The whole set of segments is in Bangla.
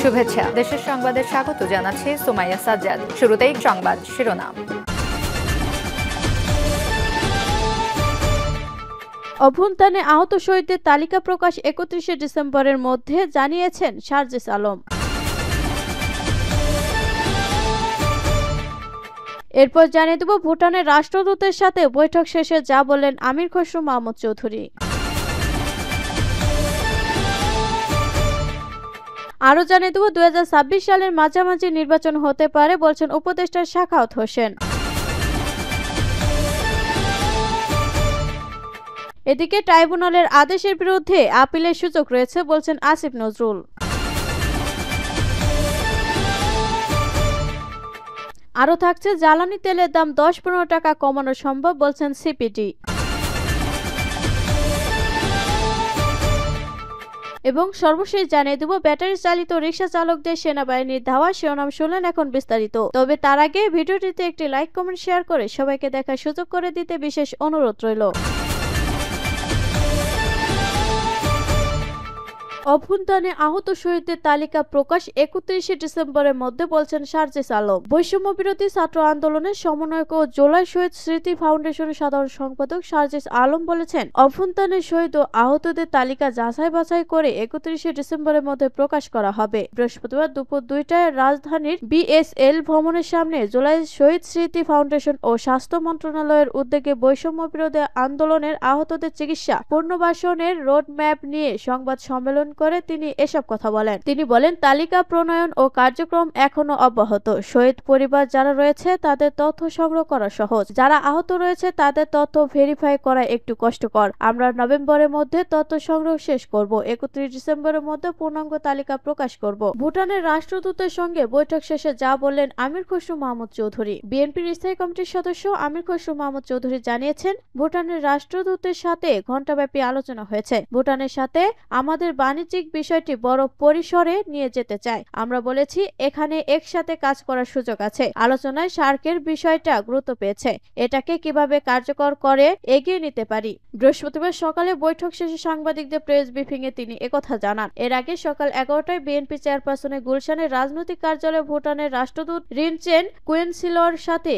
শুভেচ্ছা। দেশের সংবাদে স্বাগত জানাচ্ছি সুমাইয়া সাজ্জাদ। শুরুতেই সংবাদ শিরোনাম। অভ্যুত্থানে আহত শহীদদের তালিকা প্রকাশ ৩১ ডিসেম্বরের মধ্যে, জানিয়েছেন সার্জিস আলম। এরপর জানিয়ে দেব ভুটানের রাষ্ট্রদূতের সাথে বৈঠক শেষে যা বললেন আমির খসরু মাহমুদ চৌধুরী। আরও জানিয়ে দেব ২০২৬ সালের মাঝামাঝি নির্বাচন হতে পারে বলছেন উপদেষ্টা সাখাওয়াত হোসেন। এদিকে ট্রাইব্যুনালের আদেশের বিরুদ্ধে আপিলের সুযোগ রয়েছে বলছেন আসিফ নজরুল। আরও থাকছে জ্বালানি তেলের দাম ১০-১৫ টাকা কমানো সম্ভব বলছেন সিপিডি। এবং সর্বশেষ জানিয়ে দেব ব্যাটারি চালিত রিকশা চালকদের সেনাবাহিনীর ধাওয়া। শিরোনাম শুনলেন, এখন বিস্তারিত। তবে তার আগে ভিডিওটিতে একটি লাইক, কমেন্ট, শেয়ার করে সবাইকে দেখার সুযোগ করে দিতে বিশেষ অনুরোধ রইল। অভ্যুত্থানে আহত শহীদদের তালিকা প্রকাশ ৩১ ডিসেম্বরের মধ্যে বলছেন সার্জিস আলম। বৈষম্য বিরোধী ছাত্র আন্দোলনের সমন্বয়ক ও জুলাই শহীদ স্মৃতি ফাউন্ডেশনের সাধারণ সম্পাদক সার্জিস আলম বলেছেন, অভ্যুত্থানের শহীদ ও আহতদের তালিকা যাচাই বাছাই করে ৩১ ডিসেম্বরের মধ্যে প্রকাশ করা হবে। বৃহস্পতিবার দুপুর ২টায় রাজধানীর বিএসএল ভবনের সামনে জুলাই শহীদ স্মৃতি ফাউন্ডেশন ও স্বাস্থ্য মন্ত্রণালয়ের উদ্যোগে বৈষম্য বিরোধী আন্দোলনের আহতদের চিকিৎসা পুনর্বাসনের রোডম্যাপ নিয়ে সংবাদ সম্মেলন করে তিনি এসব কথা বলেন। তিনি বলেন, তালিকা প্রণয়ন ও কার্যক্রম এখনো অব্যাহত। শহীদ পরিবার যারা রয়েছে তাদের তথ্য সংগ্রহ করা সহজ, যারা আহত রয়েছে তাদের তথ্য ভেরিফাই করা একটু কষ্টকর। আমরা নভেম্বরের মধ্যে তথ্য সংগ্রহ শেষ করব, ৩১ ডিসেম্বরের মধ্যে পূর্ণাঙ্গ তালিকা প্রকাশ করব। ভুটানের রাষ্ট্রদূতের সঙ্গে বৈঠক শেষে যা বললেন আমির খসরু মাহমুদ চৌধুরী। বিএনপির স্থায়ী কমিটির সদস্য আমির খসরু মাহমুদ চৌধুরী জানিয়েছেন, ভুটানের রাষ্ট্রদূতের সাথে ঘণ্টাব্যাপী আলোচনা হয়েছে। ভুটানের সাথে আমাদের বাণিজ্যিক বিষয়টি বড় পরিসরে নিয়ে যেতে চাই। আমরা বলেছি এখানে একসাথে কাজ করার সুযোগ আছে। আলোচনায় সার্কের বিষয়টা গুরুত্ব পেয়েছে, এটাকে কিভাবে কার্যকর করে এগিয়ে নিতে পারি। বৃহস্পতিবার সকালে বৈঠক শেষে সাংবাদিকদের প্রেস ব্রিফিং এ তিনি একথা জানান। এর আগে সকাল ১১টায় বিএনপি চেয়ারপারসনের গুলশানের রাজনৈতিক কার্যালয়ে ভুটানের রাষ্ট্রদূত রিনচেন কুয়েনসিলর সাথে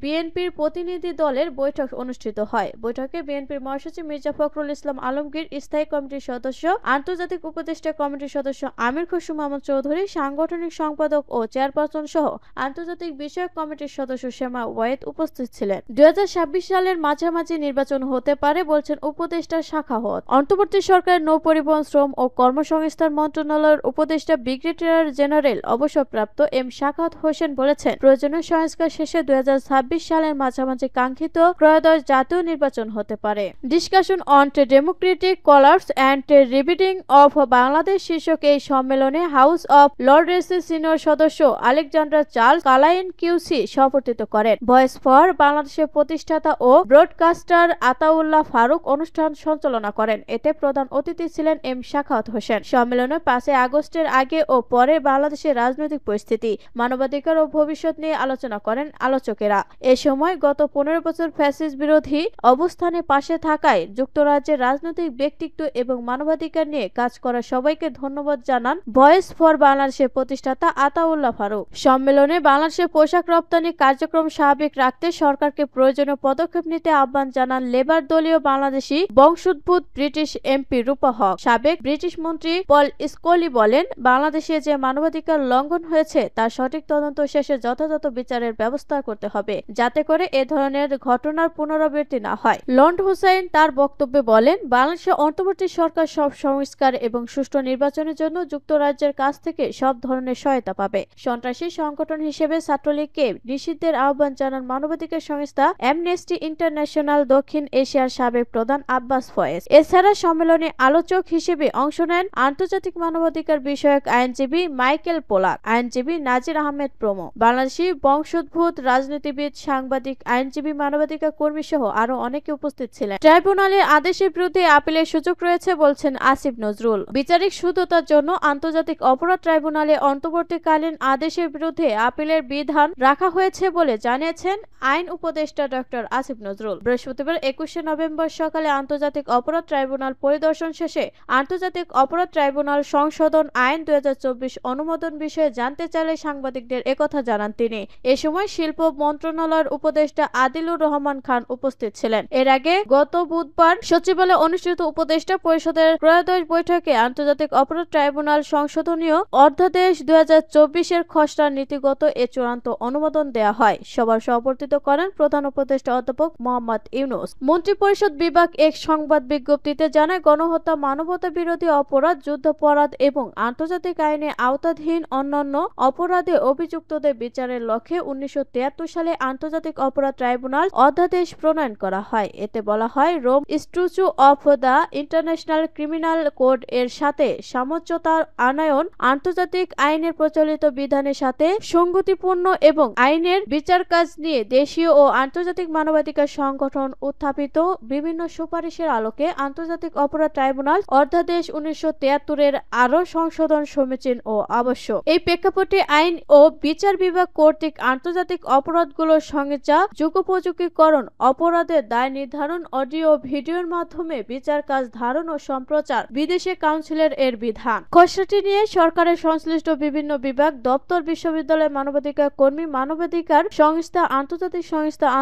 বিএনপির প্রতিনিধি দলের বৈঠক অনুষ্ঠিত হয়। বৈঠকে বিএনপির মহাসচিব মির্জা ফখরুল ইসলাম আলমগীর, স্থায়ী কমিটির সদস্য আন্তর্জাতিক উপদেষ্টা কমিটির সদস্য আমির খসরু মাহমুদ চৌধুরী, সাংগঠনিক সম্পাদক ও চেয়ারপারসন সহ আন্তর্জাতিক বিষয়ক কমিটির সদস্য শেমা ওয়াহিদ উপস্থিত ছিলেন। ২০২৬ সালের মাঝামাঝি নির্বাচন হতে পারে বলছেন উপদেষ্টা সাখাওয়াত। অন্তর্বর্তী সরকারের নৌ পরিবহন, শ্রম ও কর্মসংস্থান মন্ত্রণালয়ের উপদেষ্টা ব্রিগেডিয়ার জেনারেল অবসরপ্রাপ্ত এম সাখাওয়াত হোসেন বলেছেন, প্রয়োজনীয় সংস্কার শেষে ২০২৬ সালের মাঝামাঝি কাঙ্ক্ষিত ত্রয়োদশ জাতীয় নির্বাচন হতে পারে। Discussion on democratic callers and rebuilding of Bangladesh শীর্ষক এই সম্মেলনে হাউস অব লর্ডসের সিনিয়র সদস্য আলেকজান্ডার চার্লস কালাইন কিউসি সভাপতিত্ব করেন। ভয়েস ফর বাংলাদেশের প্রতিষ্ঠাতা ও ব্রডকাস্টার আতাউল্লাহ ফারুক অনুষ্ঠান সঞ্চালনা করেন। এতে প্রধান অতিথি ছিলেন এম সাখাওয়াত হোসেন। সম্মেলনে ৫ আগস্টের আগে ও পরে বাংলাদেশের রাজনৈতিক পরিস্থিতি, মানবাধিকার ও ভবিষ্যৎ নিয়ে আলোচনা করেন আলোচকেরা। এ সময় গত ১৫ বছর ফ্যাসিস্ট বিরোধী অবস্থানে পাশে থাকায় যুক্তরাজ্যের রাজনৈতিক ব্যক্তিত্ব এবং মানবাধিকার নিয়ে কাজ করা সবাইকে ধন্যবাদ জানান ভয়েস ফর বাংলাদেশের প্রতিষ্ঠাতা আতাউল্লাহ ফারুক। সম্মেলনে বাংলাদেশের পোশাক রপ্তানি কার্যক্রম স্বাভাবিক রাখতে সরকারকে প্রয়োজনীয় পদক্ষেপ নিতে আহ্বান জানান লেবার দলীয় বাংলাদেশি বংশোদ্ভূত ব্রিটিশ এমপি রূপা হক। সাবেক ব্রিটিশ মন্ত্রী পল স্কলি বলেন, বাংলাদেশে যে মানবাধিকার লঙ্ঘন হয়েছে তার সঠিক তদন্ত শেষে যথাযথ বিচারের ব্যবস্থা করতে হবে, যাতে করে এ ধরনের ঘটনার পুনরাবৃত্তি না হয়। লন্ড হুসাইন তার বক্তব্যে বলেন, বাংলাদেশের অন্তর্বর্তী সরকার সব সংস্কার এবং সুষ্ঠু নির্বাচনের জন্য যুক্তরাজ্যের কাছ থেকে সব ধরনের সহায়তা পাবে। সন্ত্রাসী সংগঠন হিসেবে ছাত্রলীগকে নিষিদ্ধের আহ্বান জানান মানবাধিকার সংস্থা অ্যামনেস্টি ইন্টারন্যাশনাল দক্ষিণ এশিয়ার সাবেক প্রধান আব্বাস ফয়েজ। এছাড়া সম্মেলনে আলোচক হিসেবে অংশ নেন আন্তর্জাতিক মানবাধিকার বিষয়ক আইনজীবী মাইকেল পোলাক, আইনজীবী নাজির আহমেদ প্রমুখ। বাংলাদেশি বংশোদ্ভূত রাজনীতিবিদ, সাংবাদিক, আইনজীবী, মানবাধিকার কর্মী সহ আরো অনেকে উপস্থিত ছিলেন। ট্রাইব্যুনালের আদেশের বিরুদ্ধে আপিলের সুযোগ রয়েছে বলছেন আসিফ নজরুল। বিচারিক শুদ্ধতার জন্য আন্তর্জাতিক অপরাধ ট্রাইব্যুনালে অন্তর্বর্তীকালীন আদেশের বিরুদ্ধে আপিলের বিধান রাখা হয়েছে বলে জানিয়েছেন আইন উপদেষ্টা ডক্টর আসিফ নজরুল। বৃহস্পতিবার 21শে নভেম্বর সকালে আন্তর্জাতিক অপরাধ ট্রাইব্যুনাল পরিদর্শন শেষে আন্তর্জাতিক অপরাধ ট্রাইব্যুনাল সংশোধন আইন 2024 অনুমোদন বিষয়ে জানতে চাইলে সাংবাদিকদের একথা জানান তিনি। এ সময় শিল্প মন্ত্রণালয়ের উপদেষ্টা আদিলুর রহমান খান উপস্থিত ছিলেন। এর আগে গত বুধবার সচিবালয়ে অনুষ্ঠিত উপদেষ্টা পরিষদের ত্রয়োদশ বৈঠকে আন্তর্জাতিক অপরাধ ট্রাইব্যুনাল সংশোধনীয় অধ্যাদেশ 2024-এর খসড়া নীতিগত এ চূড়ান্ত অনুমোদন দেয়া হয়। সবার সভাপতিত্ব করেন প্রধান উপদেষ্টা অধ্যাপক মোহাম্মদ ইউনূস। মন্ত্রিপরিষদ বিভাগ এক সংবাদ বিজ্ঞপ্তিতে জানায়, গণহত্যা, মানবতা বিরোধী অপরাধ, যুদ্ধাপরাধ এবং আন্তর্জাতিক আইনে আওতাধীন অন্যান্য অপরাধে অভিযুক্তদের বিচারের লক্ষ্যে 1973 সালে আন্তর্জাতিক অপরাধ ট্রাইব্যুনাল অধ্যাদেশ প্রণয়ন করা হয়। এতে বলা হয়, Rome statue of the international criminal code এর সাথে সামঞ্জস্যতা আনয়ন, আন্তর্জাতিক আইনের প্রচলিত বিধানের সাথে সঙ্গতিপূর্ণ এবং আইনের বিচার কাজ নিয়ে দেশীয় ও আন্তর্জাতিক মানবাধিকার সংগঠন উত্থাপিত বিভিন্ন সুপারিশের আলোকে আন্তর্জাতিক অপরাধ ট্রাইব্যুনাল অধ্যাদেশ 1973-এর আরও সংশোধন সমীচীন ও আবশ্যক। এই প্রেক্ষাপটে আইন ও বিচার বিভাগ কর্তৃক আন্তর্জাতিক অপরাধগুলোর সঙ্গে যা যুগোপযোগীকরণ, অপরাধের দায় নির্ধারণ, অডিও ও ভিডিওর মাধ্যমে বিচার কাজ ধারণ ও সম্প্রচার, বিদেশে কাউন্সিলের এর বিধান। খসড়াটি নিয়ে সরকারের সংশ্লিষ্ট বিভিন্ন বিভাগ, দপ্তর, বিশ্ববিদ্যালয়, মানবাধিকার কর্মী, মানবাধিকার সংস্থা,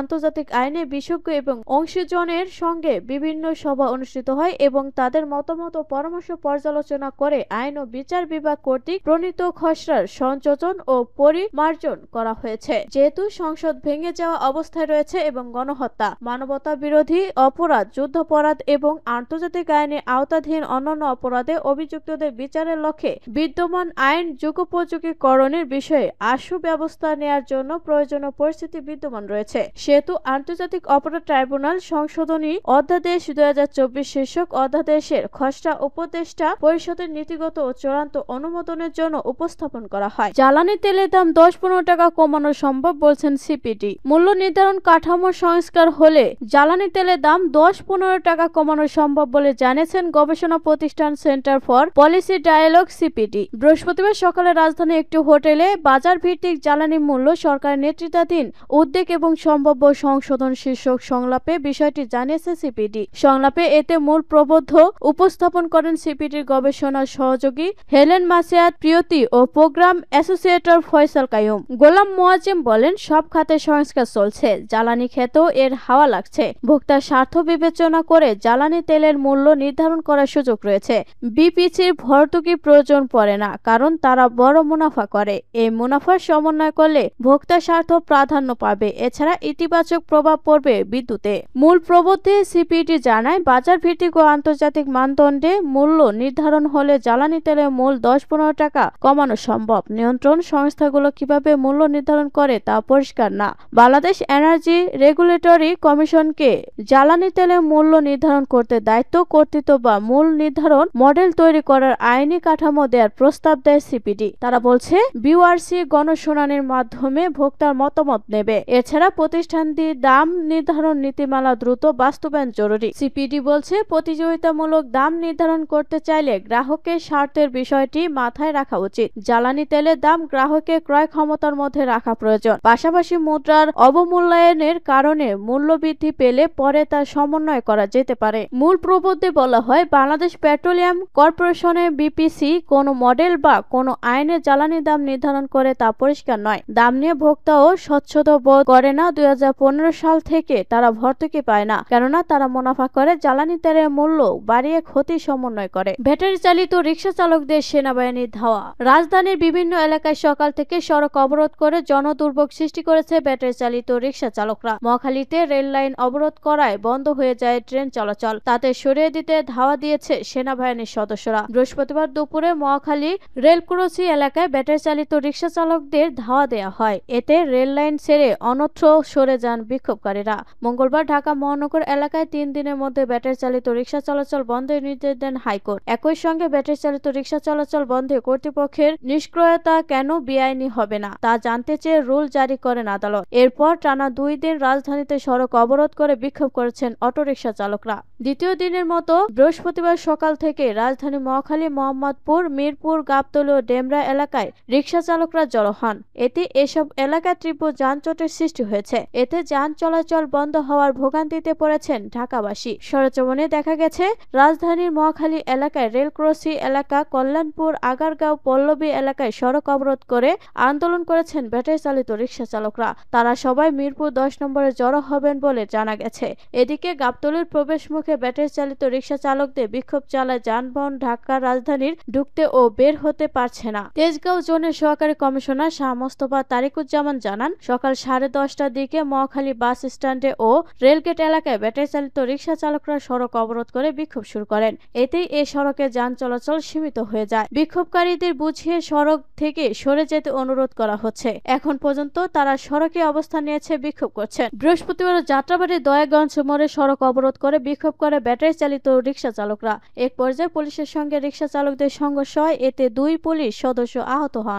আন্তর্জাতিক আইনে বিশেষজ্ঞ এবং অংশীজনের সঙ্গে বিভিন্ন সভা অনুষ্ঠিত হয় এবং তাদের মতামত ও পরামর্শ পর্যালোচনা করে আইন ও বিচার বিভাগ কর্তৃক প্রণীত খসড়ার সংযোজন ও পরিমার্জন করা হয়েছে। যেহেতু সংসদ ভেঙে যাওয়া অবস্থায় রয়েছে এবং গণহত্যা, মানবতা বিরোধী অপরাধ, যুদ্ধাপরাধ এবং আন্তর্জাতিক আইনে আওতাধীন অন্যান্য অপরাধে অভিযুক্তদের বিচারের লক্ষ্যে বিদ্যমান আইন যুগোপযোগীকরণের বিষয়ে আশু ব্যবস্থা নেওয়ার জন্য প্রয়োজনীয় পরিস্থিতি বিদ্যমান রয়েছে, সেহেতু আন্তর্জাতিক অপরাধ ট্রাইব্যুনাল সংশোধনী অধ্যাদেশ 2024 শীর্ষক অধ্যাদেশের খসড়া উপদেষ্টা পরিষদের নীতিগত ও চূড়ান্ত অনুমোদনের জন্য উপস্থাপন করা হয়। জ্বালানি তেলের দাম 10-15 টাকা কমানো সম্ভব বলছেন সিপিডি। মূল্য নির্ধারণ কাঠামোর সংস্কার হলে জ্বালানি তেলের দাম 10-15 টাকা কমানো সম্ভব বলে জানিয়েছেন গবেষণা প্রতিষ্ঠান centre for policy dialogue CPD. বৃহস্পতিবার সকালে রাজধানী একটি হোটেলে বাজার ভিত্তিক জ্বালানি মূল্য সরকারের নেতৃত্বাধীন উদ্বেগ এবং সম্ভাব্য সংশোধন শীর্ষক সংলাপে বিষয়টি জানিয়েছে সিপিডি। সংলাপে এতে মূল প্রবন্ধ উপস্থাপন করেন সিপিডির গবেষণা সহযোগী হেলেন মাসিয়াত প্রিয়তি ও প্রোগ্রাম অ্যাসোসিয়েটর ফয়সাল কাইয়ুম। গোলাম মুয়াজ্জেম বলেন, সব খাতে সংস্কার চলছে, জ্বালানি খেতেও এর হাওয়া লাগছে। ভোক্তার স্বার্থ বিবেচনা করে জ্বালানি তেলের মূল্য নির্ধারণ করার সুযোগ রয়েছে। বিপিসির ভর্তুকি প্রয়োজন পড়ে না, কারণ তারা বড় মুনাফা করে। এই মুনাফার সমন্বয় করলে ভোক্তার স্বার্থ প্রাধান্য পাবে। এছাড়া ইতিবাচক প্রভাব পড়বে বিদ্যুতে। মূল প্রবন্ধে সিপিডি জানায়, বাজার ভিত্তিক ও আন্তর্জাতিক মানদণ্ডে মূল্য নির্ধারণ হলে জ্বালানি তেলের মূল্য 10-15 টাকা কমানো সম্ভব। নিয়ন্ত্রণ সংস্থাগুলো কিভাবে মূল্য নির্ধারণ করে তা পরিষ্কার না। বাংলাদেশ এনার্জি রেগুলেটরি কমিশনকে জ্বালানি তেলের মূল্য নির্ধারণ করতে দায়িত্ব, কর্তৃত্ব বা মূল নির্ধারণ মডেল তৈরি করার আইনি কাঠামো দেওয়ার প্রস্তাব দেয় সিপিডি। তারা বলছে, বিওআরসি গণশুনানির মাধ্যমে ভোক্তার মতামত নেবে। এছাড়া প্রতিষ্ঠানটি দাম নির্ধারণ নীতিমালা দ্রুত বাস্তবায়ন জরুরি। সিপিডি বলছে, প্রতিযোগিতামূলক দাম নির্ধারণ করতে চাইলে গ্রাহকের স্বার্থের বিষয়টি মাথায় রাখা উচিত। জ্বালানি তেলের দাম গ্রাহকের ক্রয় ক্ষমতার মধ্যে রাখা প্রয়োজন। পাশাপাশি মুদ্রার অবমূল্যায়নের কারণে মূল্য বৃদ্ধি পেলে পরে তা সমন্বয় করা যেতে পারে। মূল প্রবন্ধে বলা হয়, বাংলাদেশ পেট্রোলিয়াম কর্পোরেশনের বিপিসি কোনো মডেল বা কোনো আইনে জ্বালানি দাম নির্ধারণ করে তা পরিষ্কার নয়। দাম নিয়ে ভোক্তাও স্বচ্ছতা বোধ করে না। 2015 সাল থেকে তারা ভর্তুকি পায় না, কেননা তারা মুনাফা করে জ্বালানি তেলের মূল্য বাড়িয়ে ক্ষতি সমন্বয় করে। ব্যাটারি চালিত রিক্সা চালকদের সেনাবাহিনীর ধাওয়া। রাজধানীর বিভিন্ন এলাকায় সকাল থেকে সড়ক অবরোধ করে জনদুর্ভোগ সৃষ্টি করেছে ব্যাটারি চালিত রিক্সা চালকরা। মহাখালীতে রেল লাইন অবরোধ করায় বন্ধ হয়ে যায় ট্রেন চলাচল। তাতে সরিয়ে দিতে ধাওয়া দিয়েছে সেনাবাহিনীর সদস্যরা। বৃহস্পতিবার দুপুরে মহাখালী রেলক্রসি এলাকায় ব্যাটারি চালিত রিক্সা চালকদের ধাওয়া দেওয়া হয়। এতে রেল লাইন ছেড়ে অন্যত্র সরে যান বিক্ষোভকারীরা। মঙ্গলবার ঢাকা মহানগর এলাকায় 3 দিনের মধ্যে ব্যাটারি চালিত রিক্সা চলাচল বন্ধের নির্দেশ দেন হাইকোর্ট। একই সঙ্গে ব্যাটারি চালিত রিক্সা চলাচল বন্ধে কর্তৃপক্ষের নিষ্ক্রিয়তা কেন বেআইনি হবে না তা জানতে চেয়ে রুল জারি করেন আদালত। এরপর টানা 2 দিন রাজধানীতে সড়ক অবরোধ করে বিক্ষোভ করেছেন অটোরিকশা চালকরা। দ্বিতীয় দিনের মতো বৃহস্পতিবার সকাল থেকে রাজধানী মহাখালী, মোহাম্মদপুর, মিরপুর, গাবতলী ও ডেমরা এলাকায় রিকশা চালকরা জড়ো হন। এতে এসব এলাকায় তীব্র যানজটের সৃষ্টি হয়েছে। এতে যান চলাচল বন্ধ হওয়ার ভোগান্তিতে পড়েছেন ঢাকাবাসী। সরেজমিনে দেখা গেছে, রাজধানীর মহাখালী এলাকায় রেলক্রসি এলাকা, কল্যাণপুর, আগারগাঁও, পল্লবী এলাকায় সড়ক অবরোধ করে আন্দোলন করেছেন ব্যাটারি চালিত রিকশা চালকরা। তারা সবাই মিরপুর 10 নম্বরে জড়ো হবেন বলে জানা গেছে। এদিকে গাবতলীর প্রবেশ মুখে ব্যাটারি চালিত রিকশা চালকদের বিক্ষোভ চালায় যানবাহন ঢাকার রাজধানীর ঢুকতে ও বের হতে পারছে না। তেজগাঁও জোনের সহকারী কমিশনার শাহ মোস্তফা তারিকুজ্জামান জানান, সকাল 10:30টার দিকে মহাখালী বাস স্ট্যান্ডে ও রেলগেট এলাকায় ব্যাটারি চালিত রিকশা চালকরা সড়ক অবরোধ করে বিক্ষোভ শুরু করেন। এতেই এ সড়কে যান চলাচল সীমিত হয়ে যায়। বিক্ষোভকারীদের বুঝিয়ে সড়ক থেকে সরে যেতে অনুরোধ করা হচ্ছে। এখন পর্যন্ত তারা সড়কে অবস্থান নিয়েছে, বিক্ষোভ করছেন। বৃহস্পতিবার যাত্রাবাড়ী দয়াগঞ্জ মোড়ে সড়ক অবরোধ করে বিক্ষোভ করে ব্যাটারি চালিত রিকশা চালকরা। এক পর্যায়ে পুলিশের সঙ্গে রিকশা চালকদের সংঘর্ষ হয়। এতে 2 পুলিশ সদস্য আহত হন।